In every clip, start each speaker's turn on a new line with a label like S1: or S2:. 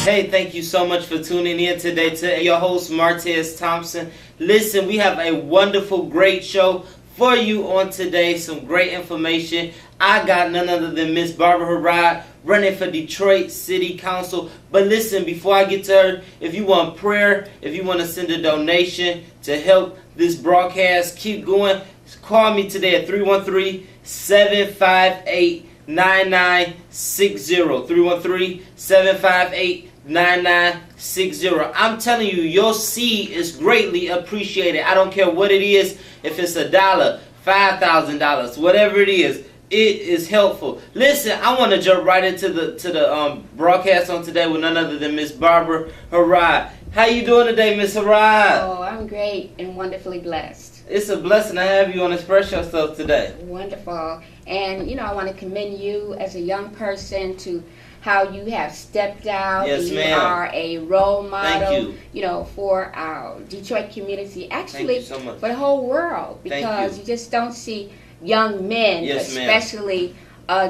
S1: Hey, thank you so much for tuning in today to your host, Martez Thompson. Listen, we have a wonderful, great show for you on today. Some great information. I got none other than Miss Barbara Harrod running for Detroit City Council. But listen, before I get to her, if you want prayer, if you want to send a donation to help this broadcast keep going, call me today at 313-758-9960. 313-758-9960. I'm telling you, your seed is greatly appreciated. I don't care what it is, if it's $1, $5,000, whatever it is helpful. Listen, I want to jump right into the broadcast on today with none other than Miss Barbara Harrod. How you doing today, Miss Harrod?
S2: Oh, I'm great and wonderfully blessed.
S1: It's a blessing to have you on Express Yourself today.
S2: Wonderful. And, I want to commend you as a young person to how you have stepped out.
S1: Yes,
S2: you
S1: ma'am.
S2: are a role model,
S1: Thank you.
S2: For our Detroit community. Actually,
S1: Thank you so much.
S2: for the whole world.
S1: Thank
S2: Because
S1: you.
S2: you just don't see young men,
S1: Yes, ma'am.
S2: especially,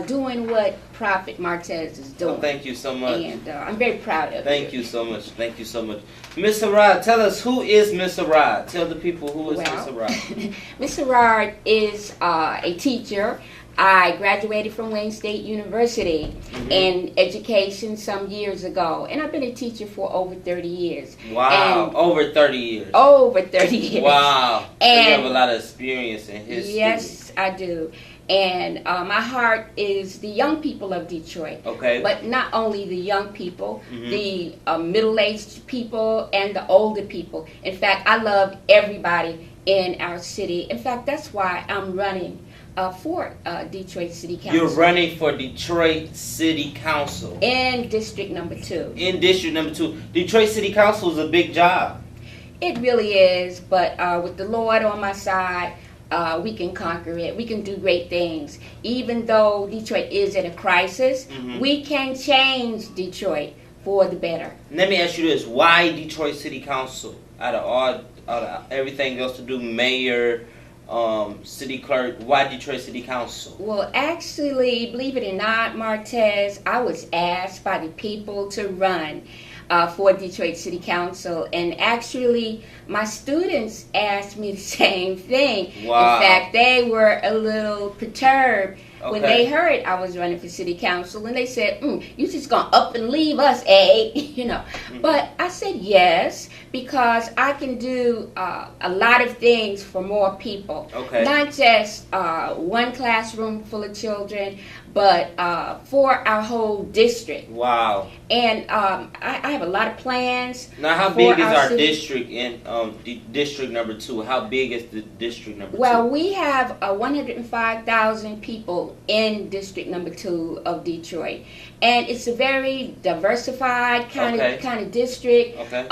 S2: doing what Prophet Martez is doing.
S1: Oh, thank you so much.
S2: And I'm very proud of you.
S1: Thank you so much. Thank you so much. Miss Harrod, tell us, who is Miss Harrod? Tell the people who is Miss Harrod.
S2: Miss Harrod is a teacher. I graduated from Wayne State University in education some years ago, and I've been a teacher for over 30 years.
S1: Wow,
S2: And
S1: over 30 years.
S2: over 30 years.
S1: Wow. So you
S2: And
S1: have a lot of experience in history.
S2: yes, I do. And my heart is the young people of Detroit.
S1: Okay.
S2: But not only the young people, the middle-aged people, and the older people. In fact, I love everybody in our city. In fact, that's why I'm running for Detroit City Council.
S1: You're running for Detroit City Council.
S2: In District Number 2.
S1: In District Number 2. Detroit City Council is a big job.
S2: It really is, but with the Lord on my side, we can conquer it. We can do great things. Even though Detroit is in a crisis, we can change Detroit for the better.
S1: Let me ask you this. Why Detroit City Council? Out of everything else to do, mayor, city clerk, why Detroit City Council?
S2: Well, actually, believe it or not, Martez, I was asked by the people to run for Detroit City Council, and actually my students asked me the same thing.
S1: Wow.
S2: In fact, they were a little perturbed when
S1: Okay.
S2: they heard I was running for City Council, and they said, you just gonna up and leave us, eh? But I said yes, because I can do a lot of things for more people.
S1: Okay.
S2: Not just one classroom full of children, but for our whole district.
S1: Wow.
S2: And I have a lot of plans.
S1: Now, how
S2: for
S1: big is our
S2: city.
S1: district in District Number 2? How big is the District Number 2?
S2: Well, we have 105,000 people in District Number 2 of Detroit, and it's a very diversified kind of district.
S1: Okay.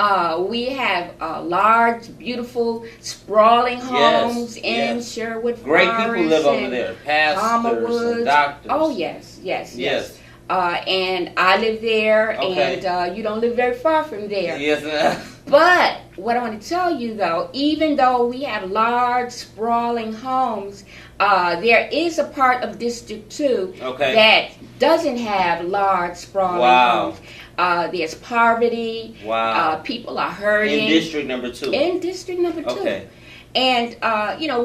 S2: We have large, beautiful, sprawling homes in Sherwood
S1: Great
S2: Forest.
S1: people live over there. Pastors and doctors.
S2: Oh yes. And I live there,
S1: Okay.
S2: and you don't live very far from there.
S1: Yes.
S2: But what I want to tell you, though, even though we have large, sprawling homes, there is a part of District 2 that doesn't have large, sprawling homes. There's poverty.
S1: Wow.
S2: People are hurting.
S1: In District Number 2.
S2: In District Number 2.
S1: Okay.
S2: And,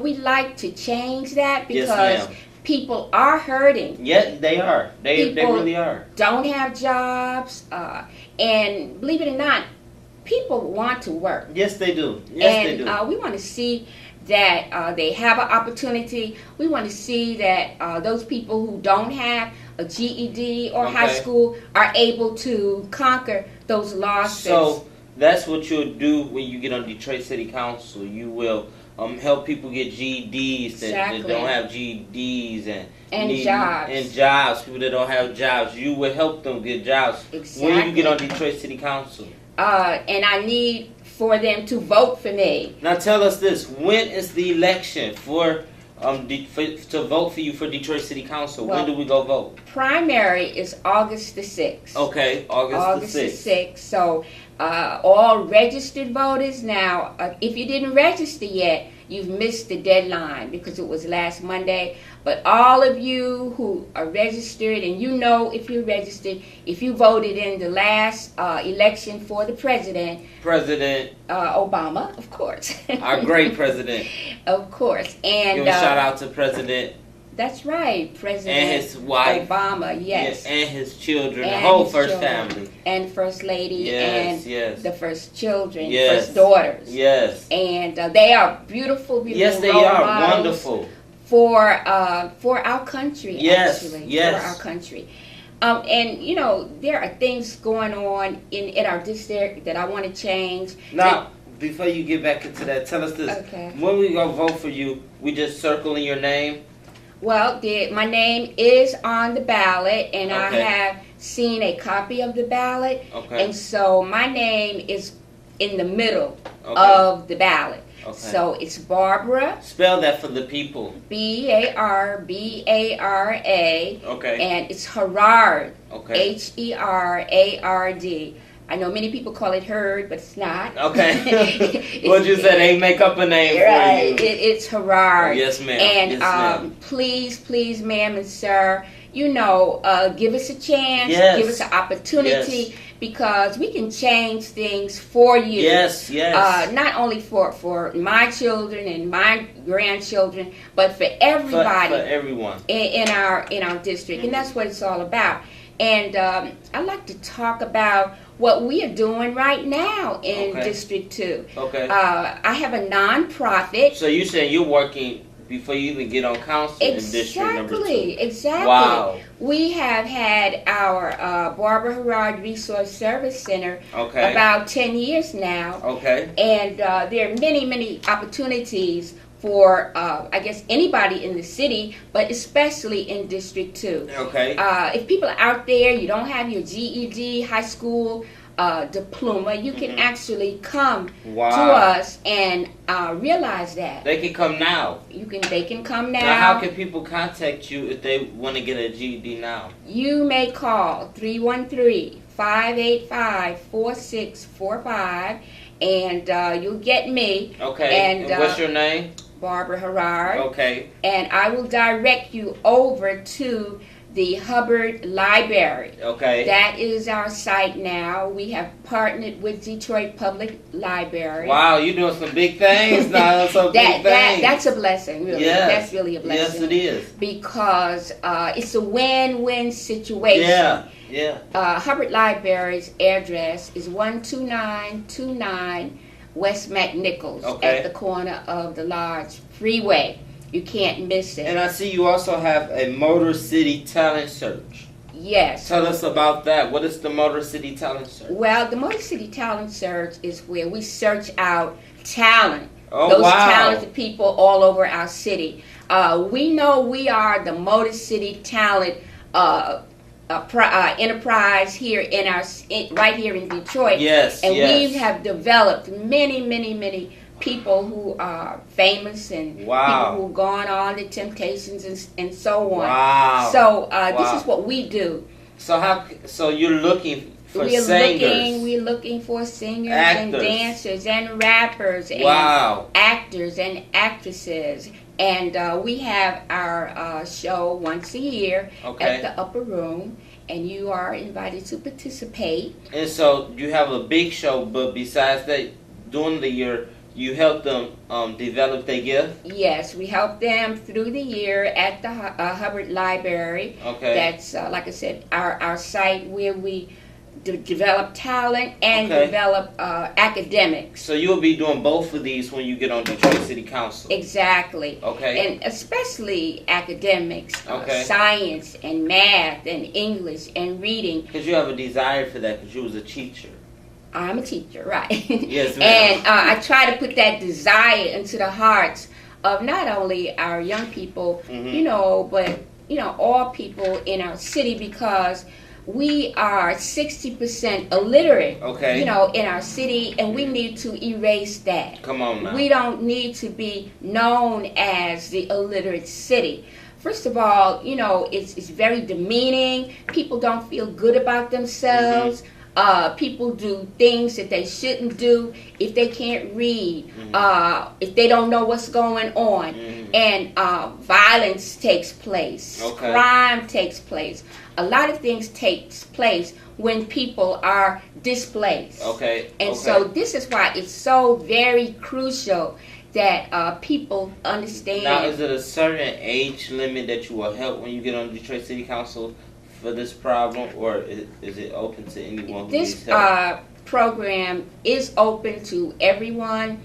S2: we like to change that because
S1: Yes, ma'am.
S2: people are hurting.
S1: Yeah, they are. They
S2: People
S1: really are.
S2: Don't have jobs. And believe it or not, people want to work.
S1: Yes, they do. Yes, they do.
S2: And we want to see that they have an opportunity. We want to see that those people who don't have a GED or high school are able to conquer those losses.
S1: So that's what you'll do when you get on Detroit City Council. You will help people get GEDs that don't have GEDs and
S2: jobs.
S1: And jobs. People that don't have jobs. You will help them get jobs.
S2: Exactly.
S1: When you get on Detroit City Council.
S2: And I need for them to vote for me.
S1: Now tell us this: when is the election for to vote for you for Detroit City Council?
S2: Well,
S1: when do we go vote?
S2: Primary is August the 6th.
S1: Okay, August the 6th.
S2: So all registered voters now, if you didn't register yet, you've missed the deadline because it was last Monday. But all of you who are registered, and you know if you're registered, if you voted in the last election for the President Obama, of course.
S1: Our great president.
S2: Of course. And
S1: give a shout out to President.
S2: That's right, President
S1: and his wife,
S2: Obama, yes.
S1: And his children,
S2: and
S1: the whole first family.
S2: And First Lady, and the first children, first daughters.
S1: Yes.
S2: And they are beautiful, beautiful
S1: yes, they are wonderful.
S2: For our country, actually.
S1: Yes.
S2: For our country. And, you know, there are things going on in our district that I want to change.
S1: Now, before you get back into that, tell us this.
S2: Okay.
S1: When we go vote for you, we just circling your name?
S2: Well, my name is on the ballot, and I have seen a copy of the ballot.
S1: Okay.
S2: And so my name is in the middle of the ballot. Okay. So it's Barbara.
S1: Spell that for the people.
S2: Barbara.
S1: Okay.
S2: And it's Herard.
S1: Okay.
S2: Herard. I know many people call it Herd, but it's not.
S1: Okay. What you said, they make up a name
S2: right,
S1: for you.
S2: It's Herard.
S1: Yes, ma'am.
S2: And
S1: yes, ma'am.
S2: Please, ma'am and sir, you know, give us a chance, give us an opportunity, because we can change things for you.
S1: Yes.
S2: Not only for my children and my grandchildren, but for everybody.
S1: For everyone.
S2: In our district. And that's what it's all about. And I'd like to talk about what we are doing right now in District 2.
S1: Okay.
S2: I have a nonprofit.
S1: So you said you're working before you even get on council in District number 2.
S2: Exactly.
S1: Wow.
S2: We have had our Barbara Herard Resource Service Center about 10 years now.
S1: Okay.
S2: And there are many opportunities for, I guess, anybody in the city, but especially in District 2.
S1: Okay.
S2: If people are out there, you don't have your GED, high school diploma, you can actually come to us and realize that.
S1: They can come now.
S2: They can come now.
S1: Now, how can people contact you if they want to get a GED now?
S2: You may call 313-585-4645, and you'll get me.
S1: Okay. And what's your name?
S2: Barbara Herard.
S1: Okay.
S2: And I will direct you over to the Hubbard Library.
S1: Okay.
S2: That is our site now. We have partnered with Detroit Public Library.
S1: Wow, you're doing some big things now.
S2: That's a blessing, really.
S1: Yes.
S2: That's really a blessing.
S1: Yes, it is.
S2: Because it's a win-win situation.
S1: Yeah.
S2: Hubbard Library's address is 12929 West McNichols at the corner of the large freeway. You can't miss it.
S1: And I see you also have a Motor City Talent Search.
S2: Yes.
S1: Tell us about that. What is the Motor City Talent Search?
S2: Well, the Motor City Talent Search is where we search out talent.
S1: Those
S2: talented people all over our city. We know we are the Motor City Talent enterprise here right here in Detroit.
S1: Yes.
S2: And we have developed many people who are famous and people who've gone on to Temptations and so on.
S1: Wow.
S2: So this is what we do.
S1: So you're looking for singers.
S2: We're looking for singers
S1: actors.
S2: And dancers and rappers and actors and actresses. And we have our show once a year at the Upper Room, and you are invited to participate.
S1: And so you have a big show, but besides that, during the year, you help them develop their gift?
S2: Yes, we help them through the year at the Hubbard Library.
S1: Okay.
S2: That's, like I said, our site where we develop talent and develop academics.
S1: So you'll be doing both of these when you get on Detroit City Council?
S2: Exactly.
S1: Okay.
S2: And especially academics, science and math and English and reading.
S1: Because you have a desire for that because you was a teacher.
S2: I'm a teacher, right?
S1: Yes, ma'am.
S2: And I try to put that desire into the hearts of not only our young people, but all people in our city, because we are 60% illiterate, in our city, and we need to erase that.
S1: Come on now.
S2: We don't need to be known as the illiterate city. First of all, it's very demeaning. People don't feel good about themselves. People do things that they shouldn't do if they can't read, if they don't know what's going on, and violence takes place, crime takes place. A lot of things takes place when people are displaced. So this is why it's so very crucial that people understand.
S1: Now, is it a certain age limit that you will help when you get on Detroit City Council for this problem, or is it open to anyone who needs help?
S2: This program is open to everyone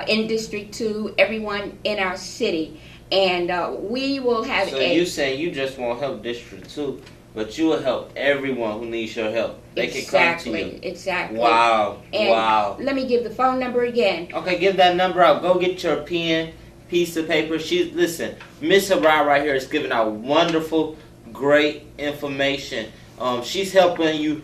S2: in District 2, everyone in our city, and we will have
S1: So you saying you just won't help District 2, but you will help everyone who needs your help. They can come to you.
S2: Exactly.
S1: Wow.
S2: And
S1: wow.
S2: Let me give the phone number again.
S1: Okay, give that number out. Go get your pen, piece of paper. Listen, Miss Harai right here is giving out wonderful, great information. She's helping you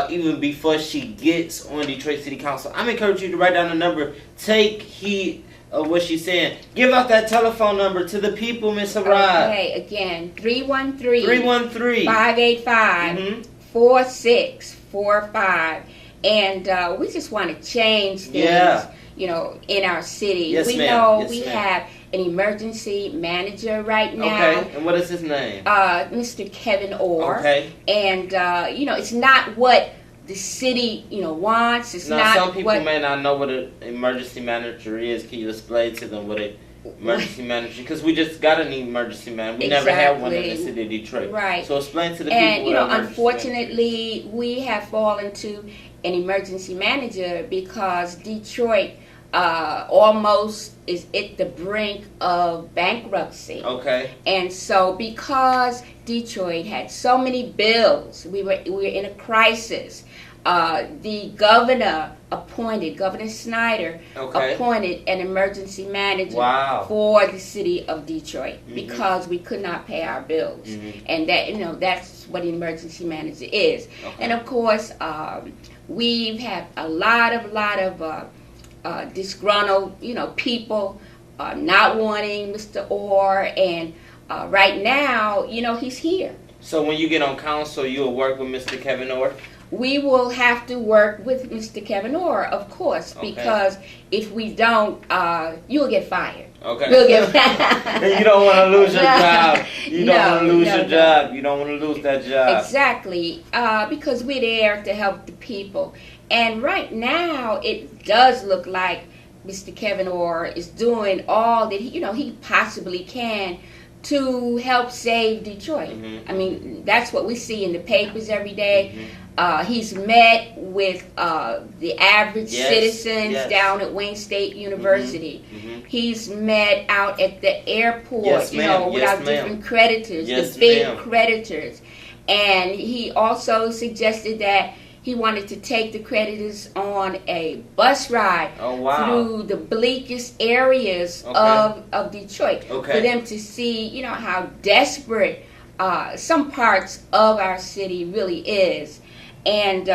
S1: even before she gets on Detroit City Council. I'm encouraging you to write down the number. Take heed of what she's saying. Give out that telephone number to the people, Miss Harai.
S2: Okay, again, 313
S1: 585
S2: 4645. And we just want to change things, in our city.
S1: Yes,
S2: we know we have an emergency manager right now.
S1: Okay, and what is his name?
S2: Mr. Kevin Orr.
S1: Okay.
S2: And, it's not what the city, wants. It's
S1: now,
S2: not
S1: some people may not know what an emergency manager is. Can you explain to them what an emergency manager? Because we just got an emergency manager. We never had one in the city of Detroit.
S2: Right.
S1: So explain to the people.
S2: And unfortunately, we have fallen to an emergency manager because Detroit almost is at the brink of bankruptcy.
S1: Okay.
S2: And so because Detroit had so many bills, we were in a crisis. The governor Governor Snyder appointed an emergency manager for the city of Detroit because we could not pay our bills. And that's what an emergency manager is. And of course, we've had a lot of disgruntled, people not wanting Mr. Orr, and right now, he's here.
S1: So when you get on council, you'll work with Mr. Kevin Orr?
S2: We will have to work with Mr. Kevin Orr, of course, because if we don't, you'll get fired.
S1: Okay.
S2: We'll get fired.
S1: You don't want to lose your job. You don't want to lose your job. You don't want to lose that job.
S2: Exactly, because we're there to help the people. And right now, it does look like Mr. Kevin Orr is doing all that he possibly can to help save Detroit. I mean, that's what we see in the papers every day. He's met with the average citizens down at Wayne State University. He's met out at the airport, with our different creditors, the big creditors. And he also suggested that he wanted to take the creditors on a bus ride through the bleakest areas of Detroit for them to see, how desperate some parts of our city really is. And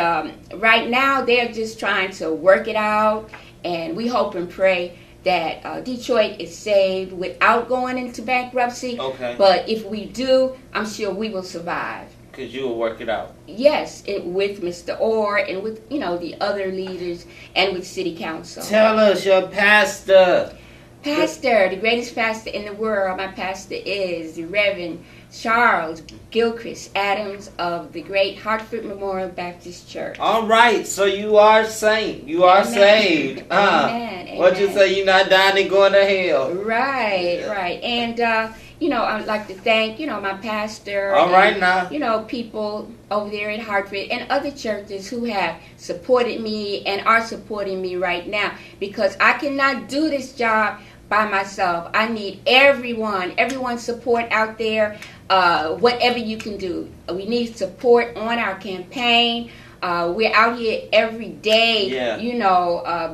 S2: right now, they're just trying to work it out, and we hope and pray that Detroit is saved without going into bankruptcy. But if we do, I'm sure we will survive.
S1: Because you will work it out.
S2: Yes, with Mr. Orr and with, the other leaders and with City Council.
S1: Tell us, your pastor.
S2: The greatest pastor in the world, my pastor is the Reverend Charles Gilchrist Adams of the great Hartford Memorial Baptist Church.
S1: All right, so you are saved. You are saved.
S2: Amen.
S1: What you say, you're not dying and going to hell.
S2: Right. And, I'd like to thank, my pastor.
S1: All right now.
S2: People over there at Hartford and other churches who have supported me and are supporting me right now, because I cannot do this job by myself. I need everyone's support out there, whatever you can do. We need support on our campaign. We're out here every day,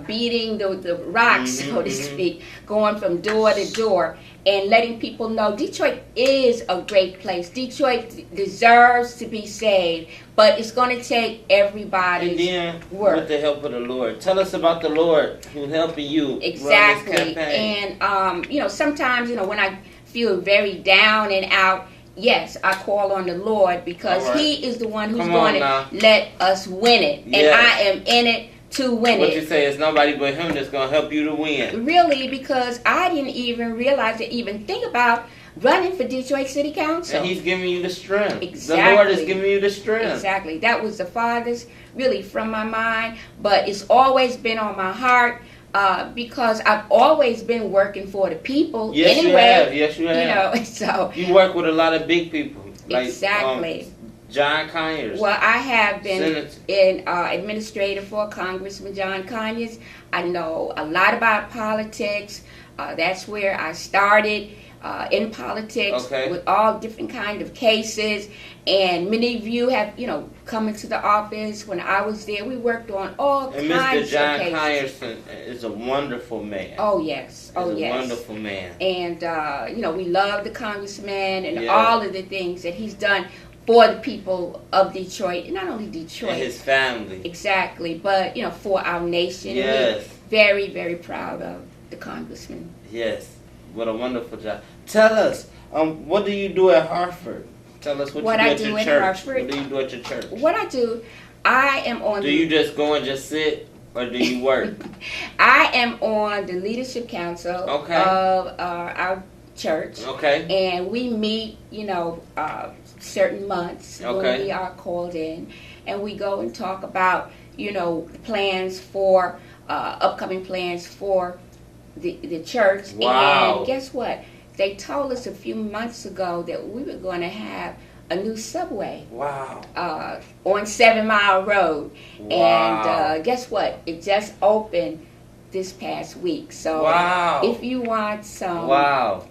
S2: beating the rocks, so to speak, going from door to door and letting people know Detroit is a great place. Detroit deserves to be saved, but it's going to take everybody's work.
S1: With the help of the Lord. Tell us about the Lord who's helping you run this campaign.
S2: And, sometimes, when I feel very down and out, Yes, I call on the Lord because He is the one who's going to let us win it. And I am in it to win
S1: what you say is nobody but Him that's going to help you to win.
S2: Really, because I didn't even realize to even think about running for Detroit City Council.
S1: And He's giving you the strength.
S2: Exactly.
S1: The Lord is giving you the strength.
S2: Exactly. That was the farthest, really, from my mind. But it's always been on my heart because I've always been working for the people.
S1: Yes,
S2: anyway,
S1: you have. Yes, you have.
S2: You know, so
S1: you work with a lot of big people. Like,
S2: exactly.
S1: John Conyers.
S2: Well, I have been in administrator for Congressman John Conyers. I know a lot about politics. That's where I started in politics with all different kind of cases. And many of you have, come into the office when I was there. We worked on all kinds of cases.
S1: And Mr. John Conyers is a wonderful man.
S2: Oh, yes. Oh, yes.
S1: A wonderful man.
S2: And, we love the congressman and all of the things that he's done for the people of Detroit, and not only Detroit.
S1: And his family.
S2: Exactly, but, for our nation.
S1: Yes.
S2: We're very, very proud of the congressman.
S1: Yes. What a wonderful job. Tell us, what do you do at Hartford? Tell us what you do at your church.
S2: Hartford.
S1: What do you do at your church?
S2: What I do, I am on
S1: Do you just go and just sit, or do you work?
S2: I am on the leadership council of our church.
S1: Okay.
S2: And we meet, certain months when we are called in, and we go and talk about, plans for upcoming plans for the church.
S1: Wow.
S2: And guess what? They told us a few months ago that we were going to have a new subway.
S1: Wow.
S2: On 7 Mile Road.
S1: Wow.
S2: And guess what? It just opened this past week. So if you want some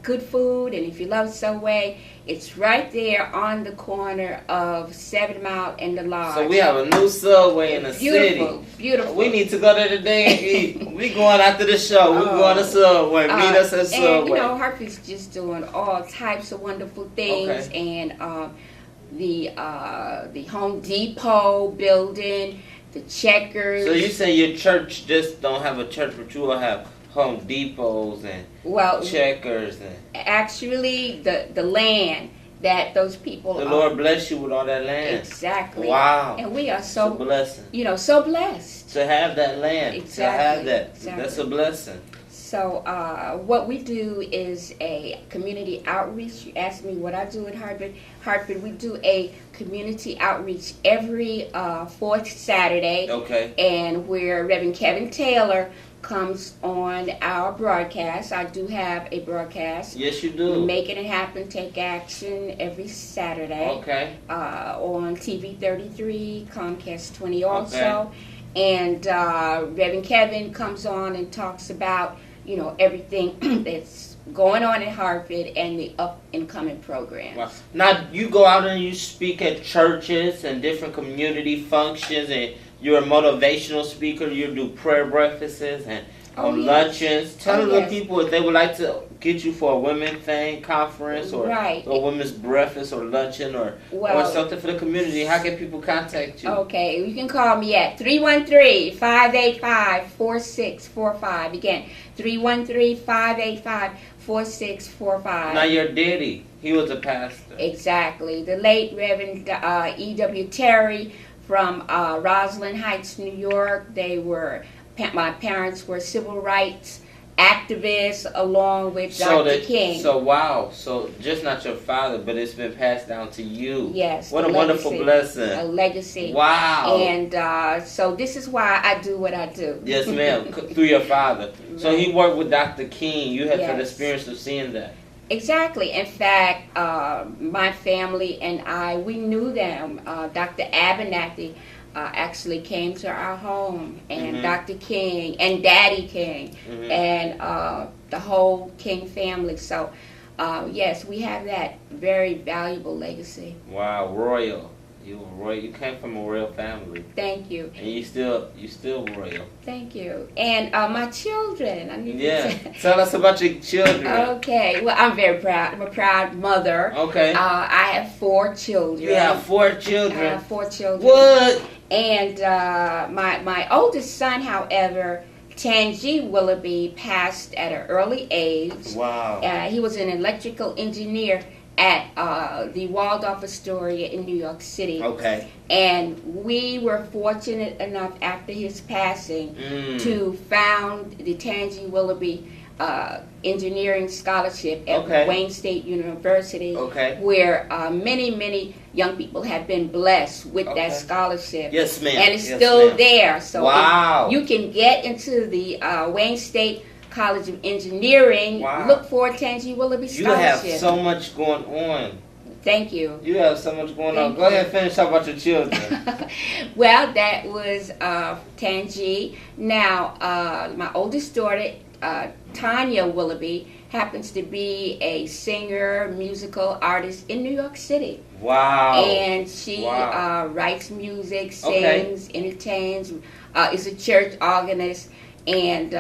S2: good food, and if you love Subway, it's right there on the corner of 7 Mile and the Lodge.
S1: So we have a new Subway in the city.
S2: Beautiful.
S1: We need to go there today and eat. We going after the show. We going to Subway. Meet us at Subway.
S2: And Hartford's just doing all types of wonderful things. And the Home Depot building, the Checkers.
S1: So you say your church just don't have a church, but you will have Home Depots and Checkers and
S2: actually the land that those people.
S1: The Lord bless you with all that land.
S2: Exactly.
S1: Wow.
S2: And we are so
S1: blessed.
S2: So blessed
S1: to have that land.
S2: Exactly.
S1: To have that.
S2: Exactly.
S1: That's a blessing.
S2: So what we do is a community outreach. You asked me what I do at Hartford. Hartford, we do a community outreach every fourth Saturday.
S1: Okay.
S2: And where Reverend Kevin Taylor comes on our broadcast. I do have a broadcast.
S1: Yes, you do.
S2: Making It Happen, Take Action every Saturday.
S1: Okay.
S2: On TV 33, Comcast 20 also. Okay. And Reverend Kevin comes on and talks about everything that's going on in Hartford and the up and coming programs.
S1: Wow. Now, you go out and you speak at churches and different community functions, and you're a motivational speaker. You do prayer breakfasts and luncheons. Tell the people if they would like to get you for a women thing conference or a women's breakfast or luncheon or something for the community. How can people contact you?
S2: Okay, you can call me at 313-585-4645. Again, 313-585-4645.
S1: Now your daddy, he was a pastor.
S2: Exactly. The late Reverend E.W. Terry from Roslyn Heights, New York. My parents were civil rights activists along with Dr. King.
S1: So just not your father, but it's been passed down to you.
S2: Yes.
S1: What a wonderful blessing.
S2: A legacy.
S1: Wow.
S2: And so this is why I do what I do.
S1: Yes, ma'am. Through your father. So he worked with Dr. King. You had the experience of seeing that.
S2: Exactly. In fact, my family and we knew them. Dr. Abernathy actually came to our home, and Dr. King and Daddy King and the whole King family. So, yes, we have that very valuable legacy.
S1: Wow, royal. You came from a royal family.
S2: Thank you.
S1: And you still royal.
S2: Thank you. And my children.
S1: Tell us about your children.
S2: Okay. Well, I'm very proud. I'm a proud mother. Okay. I have 4 children.
S1: You have 4 children?
S2: I have 4 children.
S1: What?
S2: And my oldest son, however, Tangi Willoughby, passed at an early age.
S1: Wow.
S2: He was an electrical engineer at the Waldorf Astoria in New York City.
S1: Okay.
S2: And we were fortunate enough after his passing to found the Tangi Willoughby Engineering Scholarship at Wayne State University, where many young people have been blessed with that scholarship.
S1: Yes, ma'am.
S2: And it's still there. So you can get into the Wayne State College of Engineering. Look for a Tangi Willoughby Scholarship.
S1: You have so much going on.
S2: Thank you.
S1: You have so much going on. Go ahead and finish talking about your children.
S2: Well, that was Tangi. Now, my oldest daughter, Tanya Willoughby, happens to be a singer, musical artist in New York City.
S1: Wow.
S2: And she writes music, sings, entertains, is a church organist, and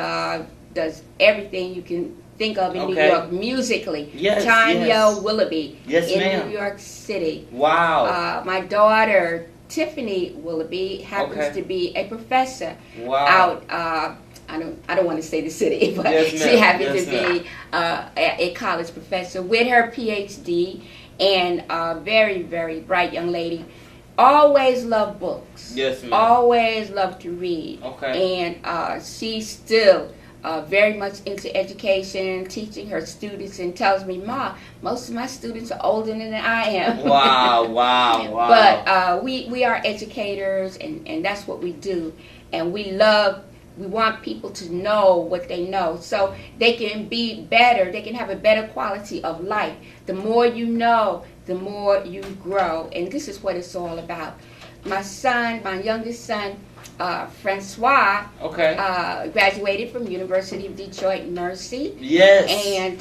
S2: does everything you can think of in New York musically.
S1: Yes,
S2: Tanya Willoughby
S1: in
S2: New York City.
S1: Wow.
S2: My daughter, Tiffany Willoughby, happens to be a professor out I don't want to say the city, but she happens to be a college professor with her PhD, and a very, very bright young lady. Always loved books.
S1: Yes, ma'am.
S2: Always loved to read.
S1: Okay.
S2: And she's still very much into education, teaching her students, and tells me, "Ma, most of my students are older than I am."
S1: Wow, wow, wow.
S2: But we are educators, and that's what we do. And we want people to know what they know so they can be better, they can have a better quality of life. The more you know, the more you grow. And this is what it's all about. My son, my youngest son, Francois, graduated from University of Detroit Mercy.
S1: Yes.
S2: And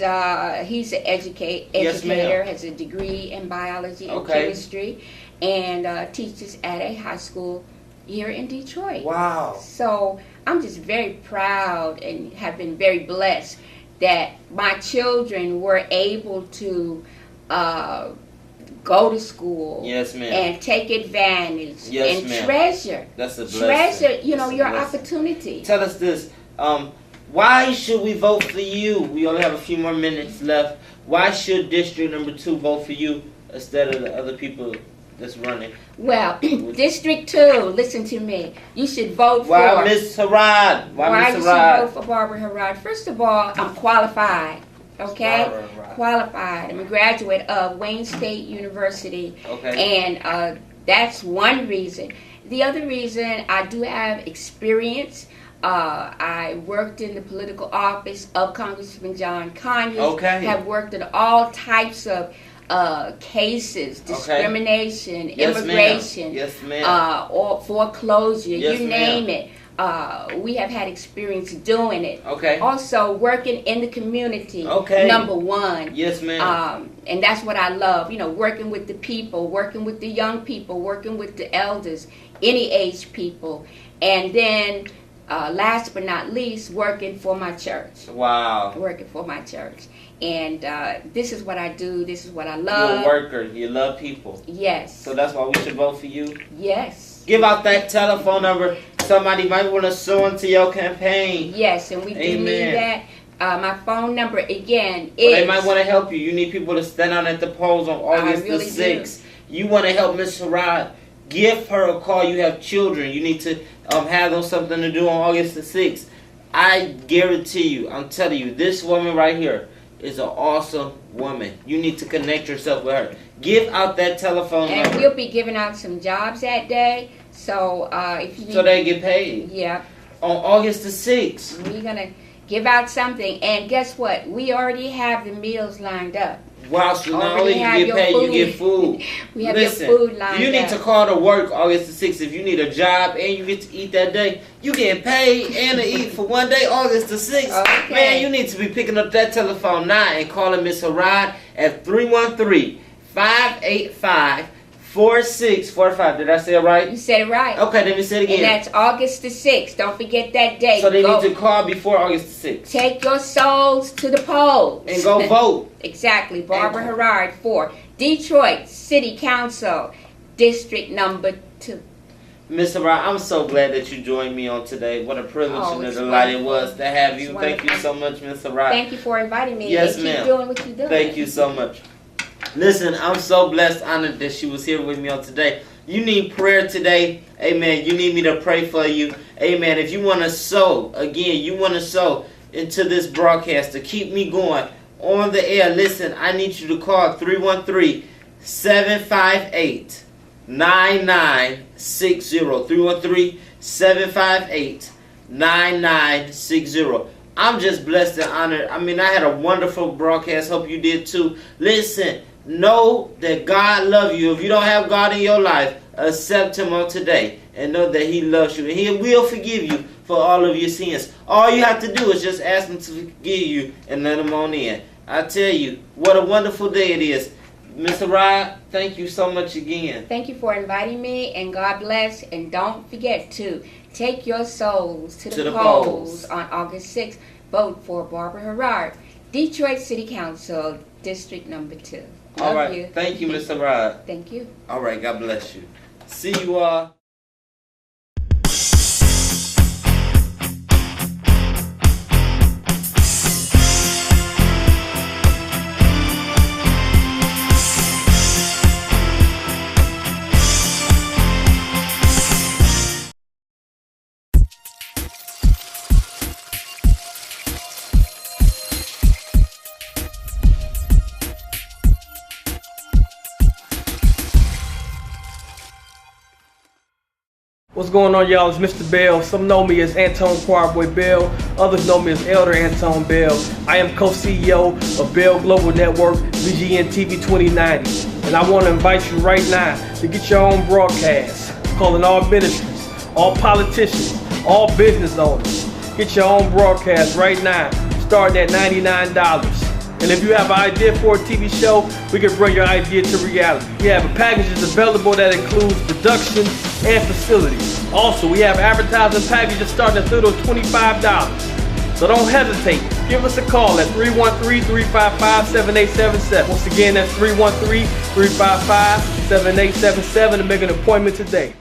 S2: he's an educator, has a degree in biology and chemistry, and teaches at a high school here in Detroit.
S1: Wow.
S2: So I'm just very proud and have been very blessed that my children were able to go to school, and take advantage, and treasure.
S1: That's a blessing.
S2: Treasure, your opportunity.
S1: Tell us this. Why should we vote for you? We only have a few more minutes left. Why should District Number 2 vote for you instead of the other people that's running?
S2: Well, District 2, listen to me. You should vote for...
S1: Why Miss Harrod?
S2: Why you should vote for Barbara Harrod? First of all, I'm qualified. Okay? Qualified. I'm a graduate of Wayne State University. And that's one reason. The other reason, I do have experience. I worked in the political office of Congressman John Conyers. Have worked in all types of cases, discrimination, immigration, or foreclosure, you name it. We have had experience doing it. Also working in the community, number one.
S1: Yes, ma'am.
S2: And that's what I love, working with the people, working with the young people, working with the elders, any age people. And then last but not least, working for my church.
S1: Wow.
S2: Working for my church. And this is what I do. This is what I love.
S1: You're a worker. You love people.
S2: Yes.
S1: So that's why we should vote for you?
S2: Yes.
S1: Give out that telephone number. Somebody might want to sew into your campaign.
S2: Yes, and we do need that. My phone number, again, is...
S1: They might want to help you. You need people to stand out at the polls on August the 6th. You want to help Miss Harrod. Give her a call. You have children. You need to have them something to do on August the 6th. I guarantee you, I'm telling you, this woman right here is an awesome woman. You need to connect yourself with her. Give out that telephone number.
S2: And we'll be giving out some jobs that day. So if you need...
S1: So they get paid.
S2: Yeah.
S1: On August the 6th.
S2: We're going to give out something. And guess what? We already have the meals lined up.
S1: Wow, so not only you get paid, you get food.
S2: We have your food lined up.
S1: You need to call to work August the 6th. If you need a job and you get to eat that day, you get paid and to eat for one day, August the 6th. Man, you need to be picking up that telephone now and calling Miss Harrod at 313-585-4645. Did I say it right?
S2: You said it right.
S1: Okay, let me say it again.
S2: And that's August the 6th. Don't forget that date.
S1: So they need to call before August the 6th.
S2: Take your souls to the polls.
S1: And go vote.
S2: Exactly. Barbara Harrod for Detroit City Council, District Number 2.
S1: Miss Harrod, I'm so glad that you joined me on today. What a privilege and a delight it was to have you. Thank you so much, Miss Harrod.
S2: Thank you for inviting me.
S1: Yes,
S2: and
S1: ma'am.
S2: Keep doing what you're doing.
S1: Thank you so much. Listen, I'm so blessed, honored that she was here with me on today. You need prayer today. Amen. You need me to pray for you. Amen. If you want to sow, again, you want to sow into this broadcast to keep me going on the air. Listen, I need you to call 313-758-9960. 313-758-9960. I'm just blessed and honored. I mean, I had a wonderful broadcast. Hope you did too. Listen, know that God loves you. If you don't have God in your life, accept Him on today and know that He loves you. And He will forgive you for all of your sins. All you have to do is just ask Him to forgive you and let Him on in. I tell you, what a wonderful day it is. Mr. Rod, thank you so much again.
S2: Thank you for inviting me, and God bless. And don't forget to take your souls to the polls on August 6th. Vote for Barbara Herrard, Detroit City Council, District Number 2.
S1: All right. You. Thank you, Mr. Rod.
S2: Thank you.
S1: All right. God bless you. See you all.
S3: What's going on, y'all? It's Mr. Bell. Some know me as Antone Choirboy Bell. Others know me as Elder Antone Bell. I am co-CEO of Bell Global Network, VGN TV 2090. And I want to invite you right now to get your own broadcast. Calling all ministries, all politicians, all business owners. Get your own broadcast right now, starting at $99. And if you have an idea for a TV show, we can bring your idea to reality. We have packages available that includes production and facilities. Also, we have advertising packages starting at little $25. So don't hesitate. Give us a call at 313-355-7877. Once again, that's 313-355-7877 to make an appointment today.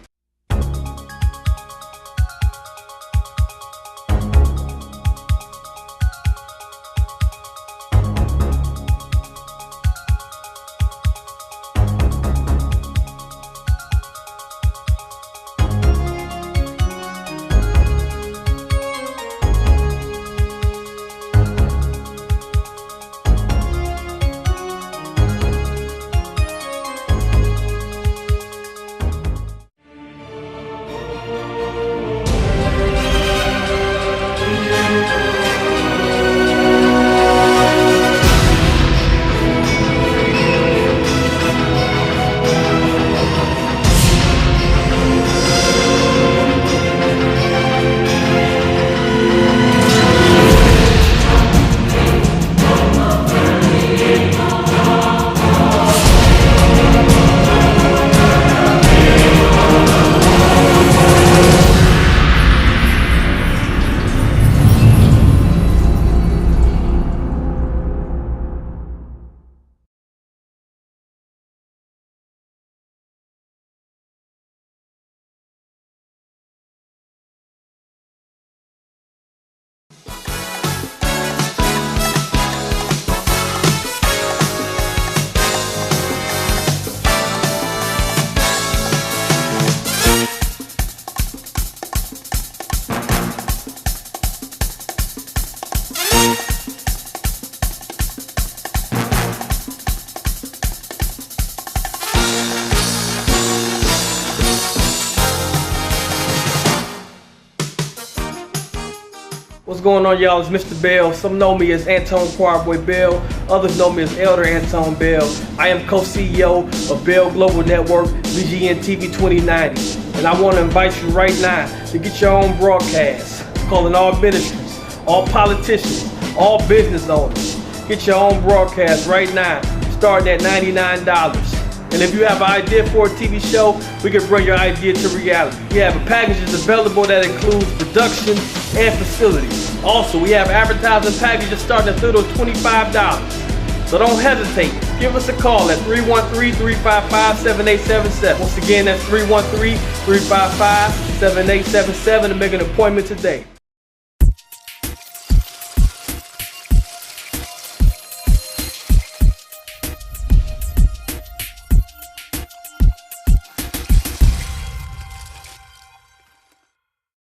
S3: What's going on, y'all? It's Mr. Bell. Some know me as Antone Choirboy Bell. Others know me as Elder Antone Bell. I am co-CEO of Bell Global Network, VGN TV 2090. And I want to invite you right now to get your own broadcast. Calling all ministries, all politicians, all business owners. Get your own broadcast right now, starting at $99. And if you have an idea for a TV show, we can bring your idea to reality. We have packages available that includes production and facilities. Also, we have advertising packages starting at little $25. So don't hesitate. Give us a call at 313-355-7877. Once again, that's 313-355-7877 to make an appointment today.